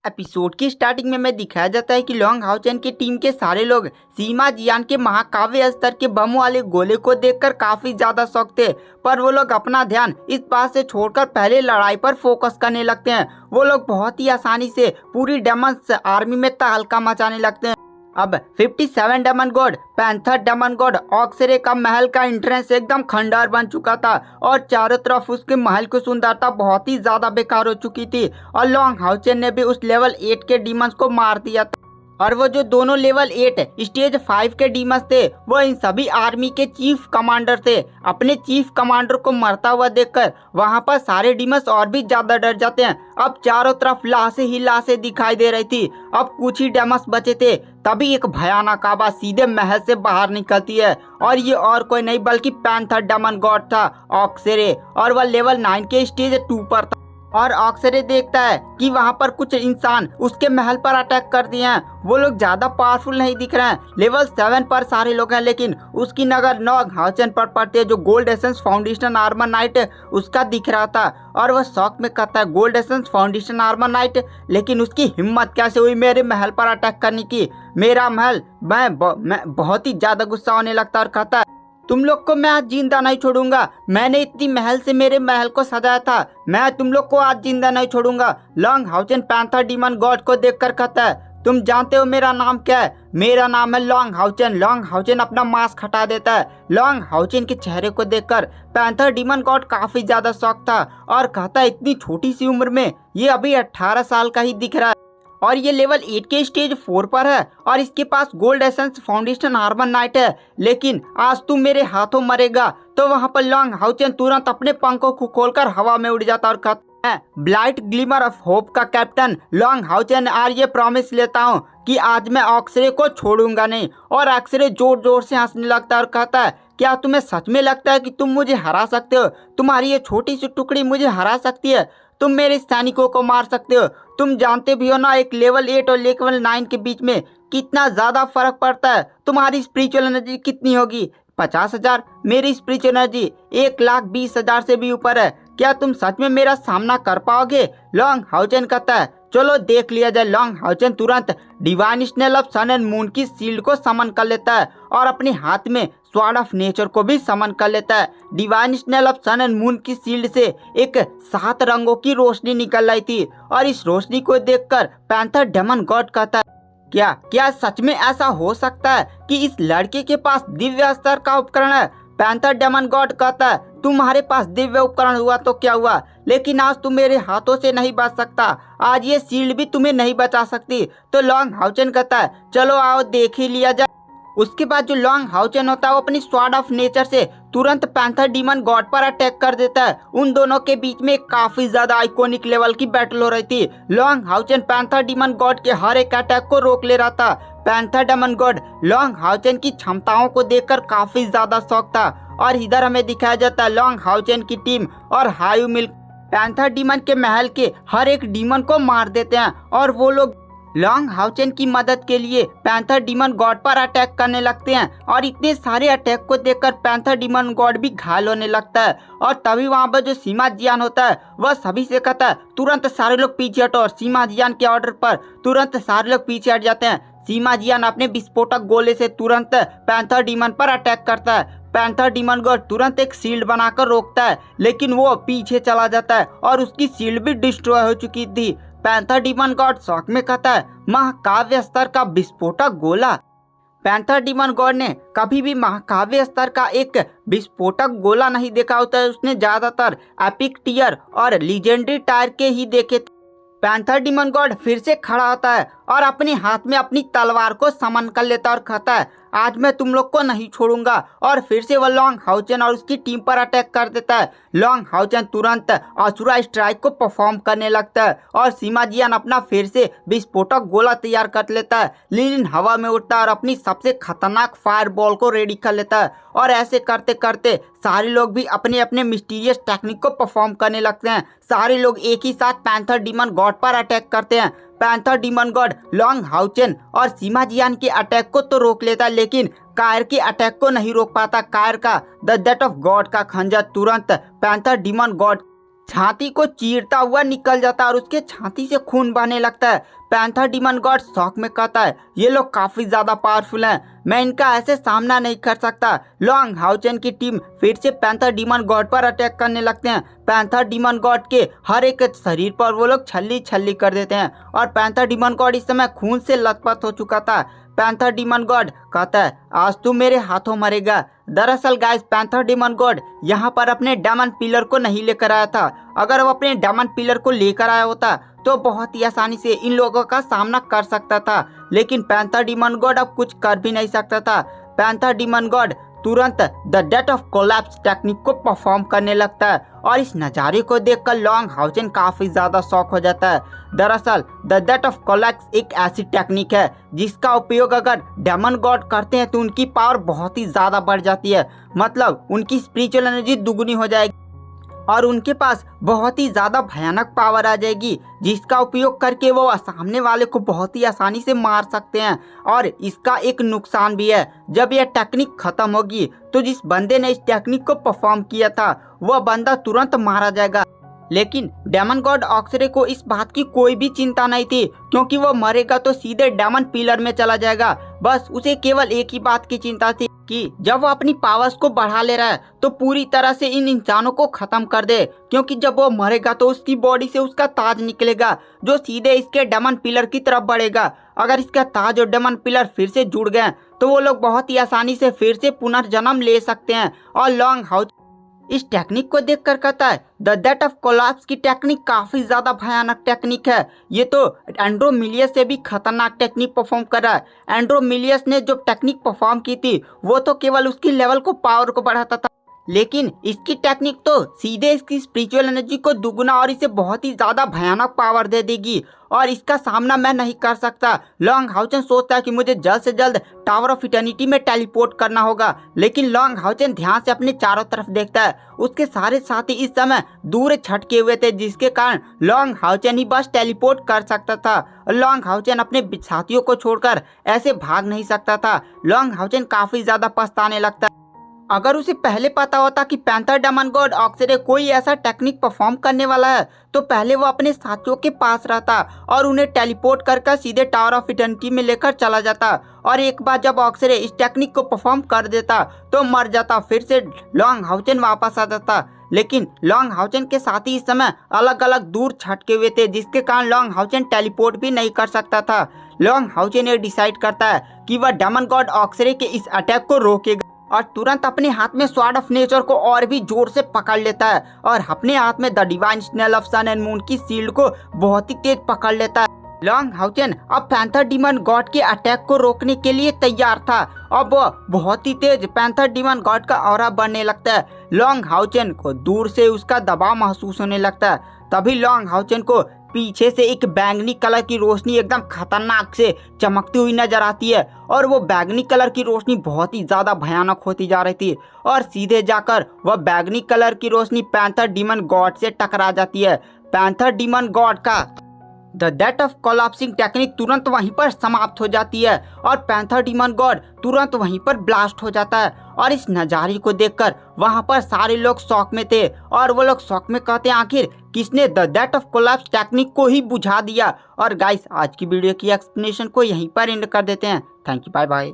Episode की starting में दिखाया जाता है कि लॉन्ग हाउचेन की टीम के सारे लोग सीमा जियान के महाकाव्य स्तर के बम वाले गोले को देखकर काफी ज्यादा शौक थे, पर वो लोग अपना ध्यान इस बात से छोड़कर पहले लड़ाई पर फोकस करने लगते हैं। वो लोग बहुत ही आसानी से पूरी डेमन्स आर्मी में तहलका मचाने लगते हैं। अब 57 demon god, panther demon god ऑक्सरे का महल का एंट्रेंस एकदम खंडहर बन चुका था और चारों तरफ उसके महल की सुंदरता बहुत ही ज्यादा बेकार हो चुकी थी और लॉन्ग हाउचेन ने भी उस लेवल 8 के डीमंस को मार दिया था। और वो जो दोनों लेवल 8 स्टेज 5 के डीमंस थे वो इन सभी आर्मी के चीफ कमांडर थे। अपने चीफ कमांडर को मरता हुआ देखकर वहां पर सारे डीमंस और भी ज्यादा डर जाते हैं। अब चारों तरफ लाशें ही लाशें दिखाई दे रही थी। अब कुछ ही डीमंस बचे थे, तभी एक भयानक आवाज सीधे महल से बाहर निकलती है और ये और कोई नहीं बल्कि पैंथर डेमन गॉड था ऑक्सरे, और वह लेवल 9 के स्टेज 2 पर था। और ऑक्सरे देखता है कि वहां पर कुछ इंसान उसके महल पर अटैक कर दिए हैं। वो लोग ज्यादा पावरफुल नहीं दिख रहे हैं, लेवल 7 पर सारे लोग हैं, लेकिन उसकी नजर लॉन्ग हाउचेन पर पड़ती है जो gold essence foundation armour night उसका दिख रहा था। और वह शौक में कहता है gold essence foundation armour night, लेकिन उसकी हिम्मत कैसे हुई मेरे महल पर अटैक करने की, मेरा महल। मैं बहुत ही ज्यादा गुस्सा होने लगता और कहता है तुम लोग को मैं आज जिंदा नहीं छोड़ूंगा। मैंने इतनी महल से मेरे महल को सजाया था, मैं तुम लोग को आज जिंदा नहीं छोड़ूंगा। Long Haochen panther demon God को देखकर कहता है तुम जानते हो मेरा नाम क्या है? मेरा नाम है लॉन्ग हाउचेन। लॉन्ग हाउचेन अपना मास्क हटा देता है। लॉन्ग हाउचेन के चेहरे को देखकर पैंथर डीमन गॉड काफी ज्यादा शॉक था और कहता है इतनी छोटी सी उम्र में ये अभी 18 साल का ही दिख रहा है और ये लेवल 8 के स्टेज 4 पर है और इसके पास gold essence foundation armour knight है, लेकिन आज तू मेरे हाथों मरेगा। तो वहां पर लॉन्ग हाउचेन तुरंत अपने पंखों को खोलकर हवा में उड़ जाता और कहता है ब्लाइट ग्लिमर ऑफ होप का कैप्टन लॉन्ग हाउचेन आज ये प्रॉमिस लेता हूँ कि आज मैं ऑक्सरे को छोड़ूंगा नहीं। और ऑक्सरे जोर जोर से हंसने लगता है और कहता है क्या तुम्हें सच में लगता है कि तुम मुझे हरा सकते हो? तुम्हारी ये छोटी सी टुकड़ी मुझे हरा सकती है? तुम मेरे सैनिकों को मार सकते हो? तुम जानते भी हो ना एक लेवल 8 और लेवल 9 के बीच में कितना ज्यादा फर्क पड़ता है। तुम्हारी स्पिरिचुअल एनर्जी कितनी होगी? 50,000। मेरी स्पिरिचुअल एनर्जी 1,20,000 से भी ऊपर है। क्या तुम सच में मेरा सामना कर पाओगे? लॉन्ग हाउचेन कहता है चलो देख लिया जाए। लॉन्ग हाउचेन तुरंत divine snail of sun and moon की शील्ड को समन कर लेता है और अपने हाथ में स्वॉर्ड ऑफ नेचर को भी समन कर लेता है। Divine snail of sun and moon की शील्ड से एक 7 रंगों की रोशनी निकल रही थी और इस रोशनी को देखकर पैंथर डेमन गॉड कहता है क्या सच में ऐसा हो सकता है कि इस लड़के के पास दिव्य स्तर का उपकरण है? पैंथर डेमन गॉड कहता है तुम्हारे पास दिव्य उपकरण हुआ तो क्या हुआ, लेकिन आज तुम मेरे हाथों से नहीं बच सकता। आज ये शील्ड भी तुम्हें नहीं बचा सकती। तो लॉन्ग हाउचेन कहता है चलो आओ देख ही लिया जाए। उसके बाद जो लॉन्ग हाउचेन होता है वो अपनी स्वॉर्ड ऑफ नेचर से तुरंत पैंथर डीमन गॉड पर अटैक कर देता है। उन दोनों के बीच में काफी ज्यादा आइकॉनिक लेवल की बैटल हो रही थी। Long Haochen panther demon god के हर एक अटैक को रोक ले रहा था। Panther demon god Long Haochen की क्षमताओं को देखकर काफी ज्यादा शौक था। और इधर हमें दिखाया जाता है लॉन्ग हाउचेन की टीम और हायू मिल्क पैंथर डीमन के महल के हर एक डीमन को मार देते हैं और वो लोग लॉन्ग हाउचेन की मदद के लिए पैंथर डीमन गॉड पर अटैक करने लगते हैं। और इतने सारे अटैक को देखकर पैंथर डीमन गॉड भी घायल होने लगता है। और तभी वहां पर जो सीमा जियान होता है वह सभी से कहता है तुरंत सारे लोग पीछे हटो, और सीमा जियान के ऑर्डर पर तुरंत सारे लोग पीछे हट जाते हैं। सीमा जियान अपने विस्फोटक गोले से तुरंत पैंथर डीमन पर अटैक करता है। पैंथर डीमन गॉड तुरंत एक शील्ड बनाकर रोकता है, लेकिन वो पीछे चला जाता है और उसकी शील्ड भी डिस्ट्रॉय हो चुकी थी। पैंथर डीमन गॉड शौक में कहता है महाकाव्य स्तर का विस्फोटक गोला। पैंथर डीमन गॉड ने कभी भी महाकाव्य स्तर का एक विस्फोटक गोला नहीं देखा होता है। उसने ज्यादातर एपिक टियर और लीजेंडरी टायर के ही देखे थे। पैंथर डीमन गॉड फिर से खड़ा होता है और अपने हाथ में अपनी तलवार को समन कर लेता है और कहता है आज मैं तुम लोग को नहीं छोड़ूंगा। और फिर से वह लॉन्ग हाउचेन और उसकी टीम पर अटैक कर देता है। लॉन्ग हाउचेन तुरंत असुरा स्ट्राइक को परफॉर्म करने लगता है और सीमा जियान अपना फिर से विस्फोटक गोला तैयार कर लेता है। लिलिन हवा में उड़ता है और अपनी सबसे खतरनाक फायर बॉल को रेडी कर लेता है। और ऐसे करते करते सारे लोग भी अपने अपने मिस्टीरियस टेक्निक को परफॉर्म करने लगते हैं। सारे लोग एक ही साथ पैंथर डीमन गॉड पर अटैक करते हैं। Panther demon God Long Haochen और सीमा जियान के अटैक को तो रोक लेता है, लेकिन कायर के अटैक को नहीं रोक पाता। कायर का द डेथ ऑफ गॉड का खंजर तुरंत पैंथर डीमन गॉड छाती को चीरता हुआ निकल जाता है और उसके छाती से खून बहने लगता है। पैंथर डीमन गॉड शौक में कहता है ये लोग काफी ज्यादा पावरफुल हैं, मैं इनका ऐसे सामना नहीं कर सकता। लॉन्ग हाउचेन की टीम फिर से पैंथर डीमन गॉड पर अटैक करने लगते हैं। पैंथर डीमन गॉड के हर एक शरीर पर वो लोग छल्ली छल्ली कर देते हैं और पैंथर डीमन गॉड इस समय खून से लथपथ हो चुका था। पैंथर डीमन गॉड कहता है आज तू मेरे हाथों मरेगा। दरअसल गाइस पैंथर डीमन गॉड यहाँ पर अपने डायमंड पिलर को नहीं लेकर आया था। अगर वो अपने डायमंड पिलर को लेकर आया होता तो बहुत ही आसानी से इन लोगों का सामना कर सकता था, लेकिन पैंथर डीमन गॉड अब कुछ कर भी नहीं सकता था। पैंथर डीमन गॉड तुरंत the death of collapse technique को परफॉर्म करने लगता है और इस नज़ारे को देखकर लॉन्ग हाउचेन काफी ज्यादा शॉक हो जाता है। दरअसल द डेथ ऑफ कोलैप्स एक ऐसी टेक्निक है जिसका उपयोग अगर डेमन गॉड करते हैं तो उनकी पावर बहुत ही ज्यादा बढ़ जाती है, मतलब उनकी स्पिरिचुअल एनर्जी दुगनी हो जाएगी और उनके पास बहुत ही ज़्यादा भयानक पावर आ जाएगी, जिसका उपयोग करके वो सामने वाले को बहुत ही आसानी से मार सकते हैं। और इसका एक नुकसान भी है, जब यह टेक्निक खत्म होगी तो जिस बंदे ने इस टेक्निक को परफॉर्म किया था वह बंदा तुरंत मारा जाएगा। लेकिन डेमन गॉड ऑक्सरे को इस बात की कोई भी चिंता नहीं थी, क्योंकि वो मरेगा तो सीधे डेमन पिलर में चला जाएगा। बस उसे केवल एक ही बात की चिंता थी कि जब वो अपनी पावर्स को बढ़ा ले रहा है तो पूरी तरह से इन इंसानों को खत्म कर दे, क्योंकि जब वो मरेगा तो उसकी बॉडी से उसका ताज निकलेगा जो सीधे इसके डेमन पिलर की तरफ बढ़ेगा। अगर इसका ताज और डेमन पिलर फिर से जुड़ गए तो वो लोग बहुत ही आसानी से फिर से पुनर्जन्म ले सकते हैं। और लॉन्ग हाउस इस टेक्निक को देखकर कहता है द डेथ ऑफ कोलैप्स की टेक्निक काफी ज्यादा भयानक टेक्निक है, ये तो एंड्रोमिलियस से भी खतरनाक टेक्निक परफॉर्म कर रहा है। एंड्रोमिलियस ने जो टेक्निक परफॉर्म की थी वो तो केवल उसकी लेवल को पावर को बढ़ाता था, लेकिन इसकी टेक्निक तो सीधे इसकी स्पिरिचुअल एनर्जी को दुगुना और इसे बहुत ही ज्यादा भयानक पावर दे देगी और इसका सामना मैं नहीं कर सकता। लॉन्ग हाउचेन सोचता है कि मुझे जल्द से जल्द टावर ऑफ इटर्निटी में टेलीपोर्ट करना होगा, लेकिन लॉन्ग हाउचेन ध्यान से अपने चारों तरफ देखता है। उसके सारे साथी इस समय दूर छटके हुए थे, जिसके कारण लॉन्ग हाउचेन ही बस टेलीपोर्ट कर सकता था। लॉन्ग हाउचेन अपने साथियों को छोड़कर ऐसे भाग नहीं सकता था। लॉन्ग हाउचेन काफी ज्यादा पछताने लगता है। अगर उसे पहले पता होता कि पैंथर डेमन गॉड ऑक्सरे कोई ऐसा टेक्निक परफॉर्म करने वाला है तो पहले वो अपने साथियों के पास रहता और उन्हें टेलीपोर्ट कर सीधे टावर ऑफ इटर्निटी में लेकर चला जाता। और एक बार जब ऑक्सरे इस टेक्निक को परफॉर्म कर देता तो मर जाता, फिर से लॉन्ग हाउचेन वापस आ जाता। लेकिन लॉन्ग हाउचेन के साथी इस समय अलग अलग दूर छटके हुए थे, जिसके कारण लॉन्ग हाउचेन टेलीपोर्ट भी नहीं कर सकता था। लॉन्ग हाउचेन ये डिसाइड करता है कि वह डेमन गॉड ऑक्सरे के इस अटैक को रोकेगा और तुरंत अपने हाथ में स्वॉर्ड ऑफ नेचर को और भी जोर से पकड़ लेता है और अपने हाथ में the divine snail of sun and moon की शील्ड को बहुत ही तेज पकड़ लेता है। लॉन्ग हाउचेन अब पैंथर डीमन गॉड के अटैक को रोकने के लिए तैयार था। अब वह बहुत ही तेज पैंथर डीमन गॉड का ऑरा बनने लगता है। लॉन्ग हाउचेन को दूर से उसका दबाव महसूस होने लगता है। तभी लॉन्ग हाउचेन को पीछे से एक बैंगनी कलर की रोशनी एकदम खतरनाक से चमकती हुई नजर आती है और वो बैंगनी कलर की रोशनी बहुत ही ज्यादा भयानक होती जा रही थी और सीधे जाकर वह बैंगनी कलर की रोशनी पैंथर डीमन गॉड से टकरा जाती है। पैंथर डीमन गॉड का the death of collapsing technique तुरंत वहीं पर समाप्त हो जाती है और पैंथर डीमन गॉड तुरंत वहीं पर ब्लास्ट हो जाता है। और इस नज़ारे को देखकर वहां पर सारे लोग शॉक में थे और वो लोग शॉक में कहते हैं आखिर किसने the death of collapse technique को ही बुझा दिया। और गाइस आज की वीडियो की एक्सप्लेनेशन को यहीं पर एंड कर देते हैं। Thank you, bye bye.